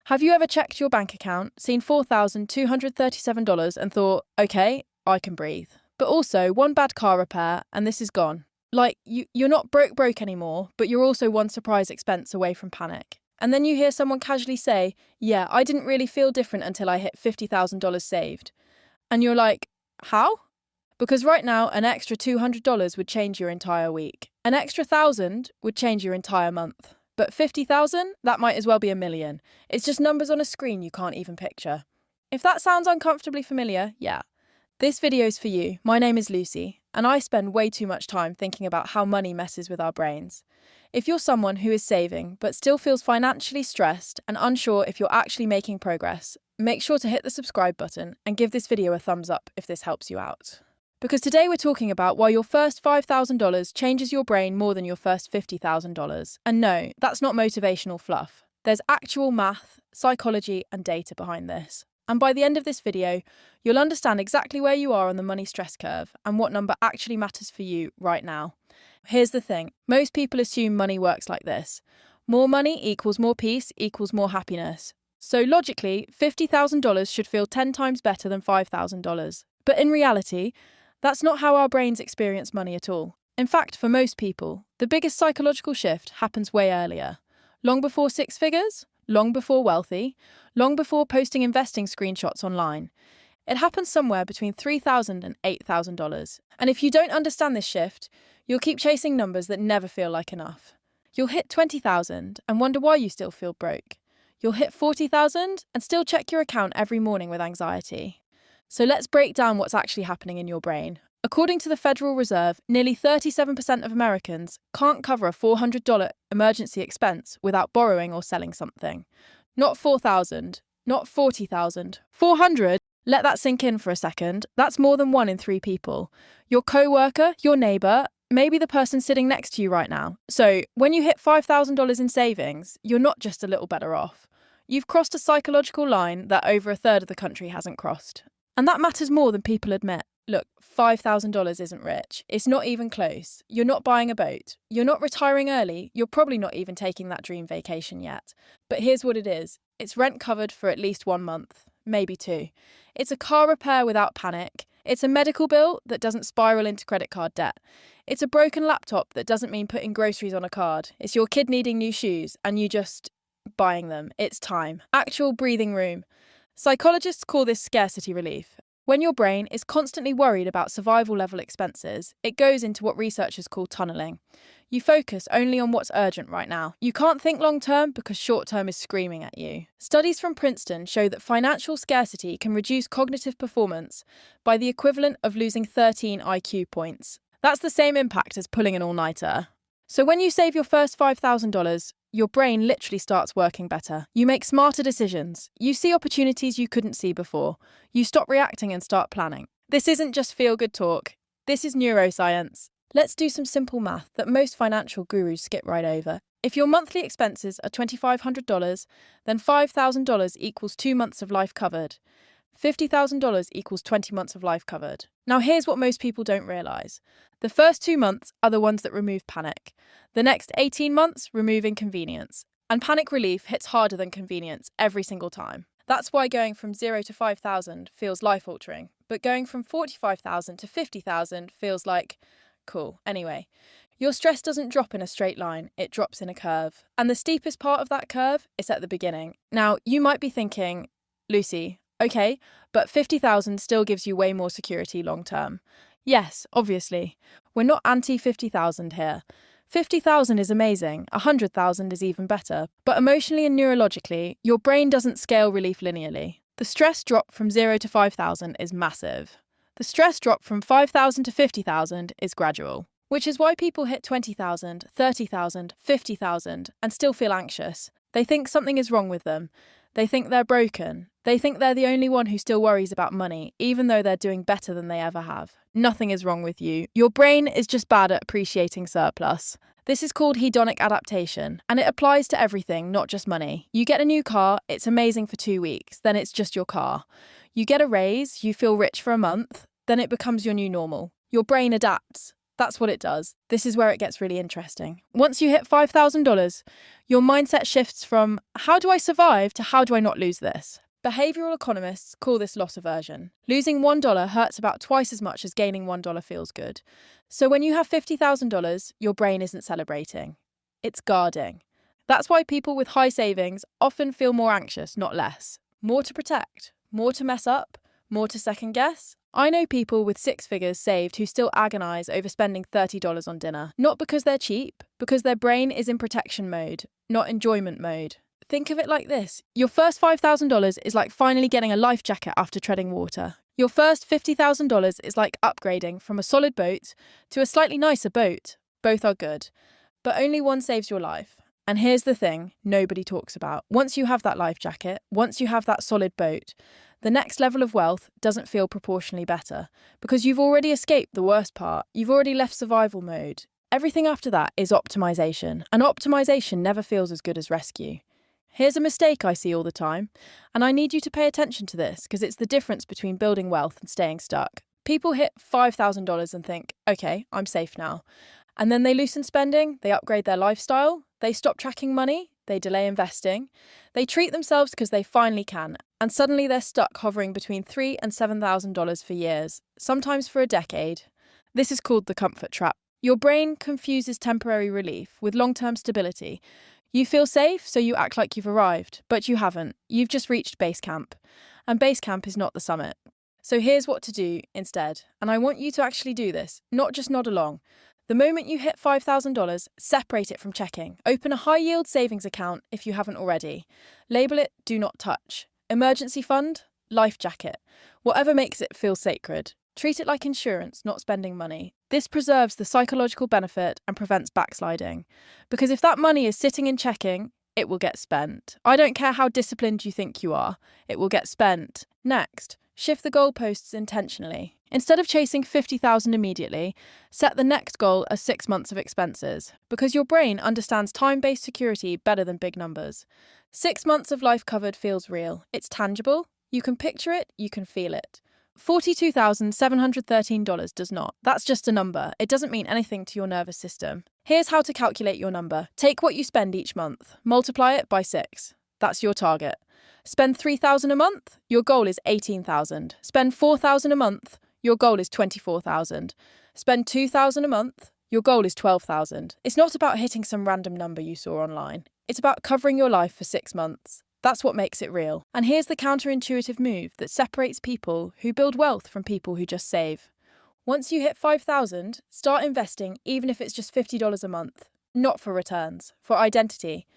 Have you ever checked your bank account, seen $4,237 and thought, okay, I can breathe? But also, one bad car repair and this is gone. Like, you're not broke anymore, but you're also one surprise expense away from panic. And then you hear someone casually say, yeah, I didn't really feel different until I hit $50,000 saved. And you're like, how? Because right now, an extra $200 would change your entire week. An extra 1,000 would change your entire month. But 50,000, that might as well be a million. It's just numbers on a screen you can't even picture. If that sounds uncomfortably familiar, yeah. This video's for you. My name is Lucy, and I spend way too much time thinking about how money messes with our brains. If you're someone who is saving but still feels financially stressed and unsure if you're actually making progress, make sure to hit the subscribe button and give this video a thumbs up if this helps you out. Because today we're talking about why your first $5,000 changes your brain more than your first $50,000. And no, that's not motivational fluff. There's actual math, psychology, and data behind this. And by the end of this video, you'll understand exactly where you are on the money stress curve and what number actually matters for you right now. Here's the thing. Most people assume money works like this. More money equals more peace equals more happiness. So logically, $50,000 should feel 10 times better than $5,000. But in reality, that's not how our brains experience money at all. In fact, for most people, the biggest psychological shift happens way earlier. Long before six figures, long before wealthy, long before posting investing screenshots online. It happens somewhere between $3,000 and $8,000. And if you don't understand this shift, you'll keep chasing numbers that never feel like enough. You'll hit 20,000 and wonder why you still feel broke. You'll hit 40,000 and still check your account every morning with anxiety. So let's break down what's actually happening in your brain. According to the Federal Reserve, nearly 37% of Americans can't cover a $400 emergency expense without borrowing or selling something. Not 4,000, not 40,000, 400. Let that sink in for a second. That's more than 1 in 3 people. Your co-worker, your neighbour, maybe the person sitting next to you right now. So when you hit $5,000 in savings, you're not just a little better off. You've crossed a psychological line that over a third of the country hasn't crossed. And that matters more than people admit. Look, $5,000 isn't rich. It's not even close. You're not buying a boat. You're not retiring early. You're probably not even taking that dream vacation yet. But here's what it is. It's rent covered for at least 1 month, maybe 2. It's a car repair without panic. It's a medical bill that doesn't spiral into credit card debt. It's a broken laptop that doesn't mean putting groceries on a card. It's your kid needing new shoes and you just buying them. It's time. Actual breathing room. Psychologists call this scarcity relief. When your brain is constantly worried about survival-level expenses, it goes into what researchers call tunneling. You focus only on what's urgent right now. You can't think long-term because short-term is screaming at you. Studies from Princeton show that financial scarcity can reduce cognitive performance by the equivalent of losing 13 IQ points. That's the same impact as pulling an all-nighter. So when you save your first $5,000, your brain literally starts working better. You make smarter decisions. You see opportunities you couldn't see before. You stop reacting and start planning. This isn't just feel-good talk. This is neuroscience. Let's do some simple math that most financial gurus skip right over. If your monthly expenses are $2,500, then $5,000 equals 2 months of life covered. $50,000 equals 20 months of life covered. Now here's what most people don't realise. The first 2 months are the ones that remove panic. The next 18 months remove inconvenience. And panic relief hits harder than convenience every single time. That's why going from 0 to 5,000 feels life-altering. But going from 45,000 to 50,000 feels like, cool. Anyway, your stress doesn't drop in a straight line, it drops in a curve. And the steepest part of that curve is at the beginning. Now, you might be thinking, Lucy, okay, but 50,000 still gives you way more security long term. Yes, obviously. We're not anti-50,000 here. 50,000 is amazing, 100,000 is even better. But emotionally and neurologically, your brain doesn't scale relief linearly. The stress drop from 0 to 5,000 is massive. The stress drop from 5,000 to 50,000 is gradual. Which is why people hit 20,000, 30,000, 50,000 and still feel anxious. They think something is wrong with them. They think they're broken. They think they're the only one who still worries about money, even though they're doing better than they ever have. Nothing is wrong with you. Your brain is just bad at appreciating surplus. This is called hedonic adaptation, and it applies to everything, not just money. You get a new car, it's amazing for 2 weeks, then it's just your car. You get a raise, you feel rich for a month, then it becomes your new normal. Your brain adapts. That's what it does. This is where it gets really interesting. Once you hit $5,000, your mindset shifts from how do I survive to how do I not lose this? Behavioral economists call this loss aversion. Losing $1 hurts about twice as much as gaining $1 feels good. So when you have $50,000, your brain isn't celebrating. It's guarding. That's why people with high savings often feel more anxious, not less. More to protect, more to mess up, more to second guess. I know people with six figures saved who still agonize over spending $30 on dinner. Not because they're cheap, because their brain is in protection mode, not enjoyment mode. Think of it like this. Your first $5,000 is like finally getting a life jacket after treading water. Your first $50,000 is like upgrading from a solid boat to a slightly nicer boat. Both are good, but only one saves your life. And here's the thing nobody talks about. Once you have that life jacket, once you have that solid boat, the next level of wealth doesn't feel proportionally better because you've already escaped the worst part. You've already left survival mode. Everything after that is optimization, and optimization never feels as good as rescue. Here's a mistake I see all the time, and I need you to pay attention to this because it's the difference between building wealth and staying stuck. People hit $5,000 and think, okay, I'm safe now. And then they loosen spending, they upgrade their lifestyle, they stop tracking money, they delay investing, they treat themselves because they finally can, and suddenly they're stuck hovering between $3,000 and $7,000 for years, sometimes for a decade. This is called the comfort trap. Your brain confuses temporary relief with long-term stability. You feel safe, so you act like you've arrived, but you haven't. You've just reached base camp, and base camp is not the summit. So here's what to do instead, and I want you to actually do this, not just nod along. The moment you hit $5,000, separate it from checking. Open a high-yield savings account if you haven't already. Label it Do Not Touch. Emergency fund, life jacket. Whatever makes it feel sacred. Treat it like insurance, not spending money. This preserves the psychological benefit and prevents backsliding. Because if that money is sitting in checking, it will get spent. I don't care how disciplined you think you are, it will get spent. Next, shift the goalposts intentionally. Instead of chasing $50,000 immediately, set the next goal as 6 months of expenses, because your brain understands time-based security better than big numbers. 6 months of life covered feels real. It's tangible. You can picture it. You can feel it. $42,713 does not. That's just a number. It doesn't mean anything to your nervous system. Here's how to calculate your number. Take what you spend each month. Multiply it by 6. That's your target. Spend $3,000 a month. Your goal is $18,000. Spend $4,000 a month. Your goal is $24,000. Spend $2,000 a month. Your goal is $12,000. It's not about hitting some random number you saw online. It's about covering your life for 6 months. That's what makes it real. And here's the counterintuitive move that separates people who build wealth from people who just save. Once you hit $5,000, start investing even if it's just $50 a month. Not for returns, for identity.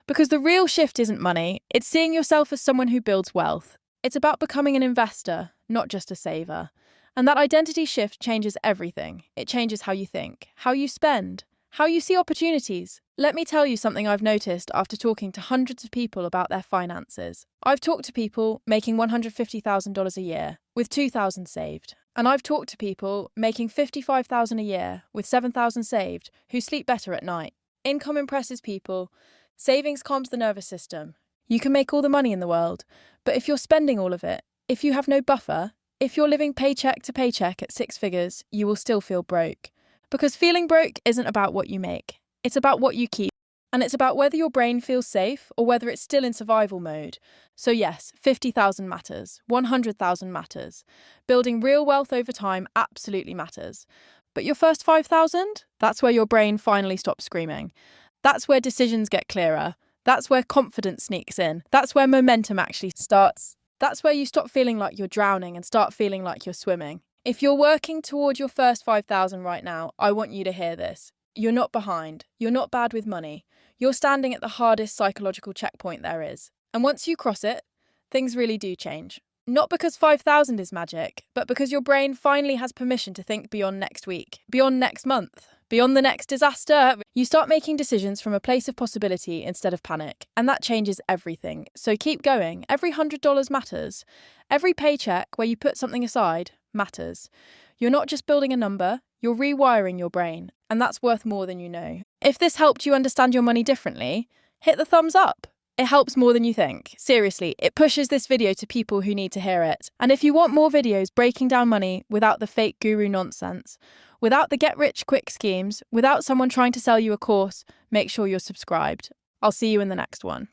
Because the real shift isn't money, it's seeing yourself as someone who builds wealth. It's about becoming an investor, not just a saver. And that identity shift changes everything. It changes how you think, how you spend, how you see opportunities. Let me tell you something I've noticed after talking to hundreds of people about their finances. I've talked to people making $150,000 a year with $2,000 saved. And I've talked to people making $55,000 a year with $7,000 saved who sleep better at night. Income impresses people. Savings calms the nervous system. You can make all the money in the world, but if you're spending all of it, if you have no buffer, if you're living paycheck to paycheck at 6 figures, you will still feel broke. Because feeling broke isn't about what you make. It's about what you keep. And it's about whether your brain feels safe or whether it's still in survival mode. So yes, 50,000 matters. 100,000 matters. Building real wealth over time absolutely matters. But your first 5,000? That's where your brain finally stops screaming. That's where decisions get clearer. That's where confidence sneaks in. That's where momentum actually starts. That's where you stop feeling like you're drowning and start feeling like you're swimming. If you're working toward your first 5,000 right now, I want you to hear this. You're not behind. You're not bad with money. You're standing at the hardest psychological checkpoint there is. And once you cross it, things really do change. Not because 5,000 is magic, but because your brain finally has permission to think beyond next week, beyond next month, beyond the next disaster. You start making decisions from a place of possibility instead of panic, and that changes everything. So keep going. Every $100 matters. Every paycheck where you put something aside matters. You're not just building a number, you're rewiring your brain, and that's worth more than you know. If this helped you understand your money differently, hit the thumbs up. It helps more than you think. Seriously, it pushes this video to people who need to hear it. And if you want more videos breaking down money without the fake guru nonsense, Without the get-rich-quick schemes, without someone trying to sell you a course, make sure you're subscribed. I'll see you in the next one.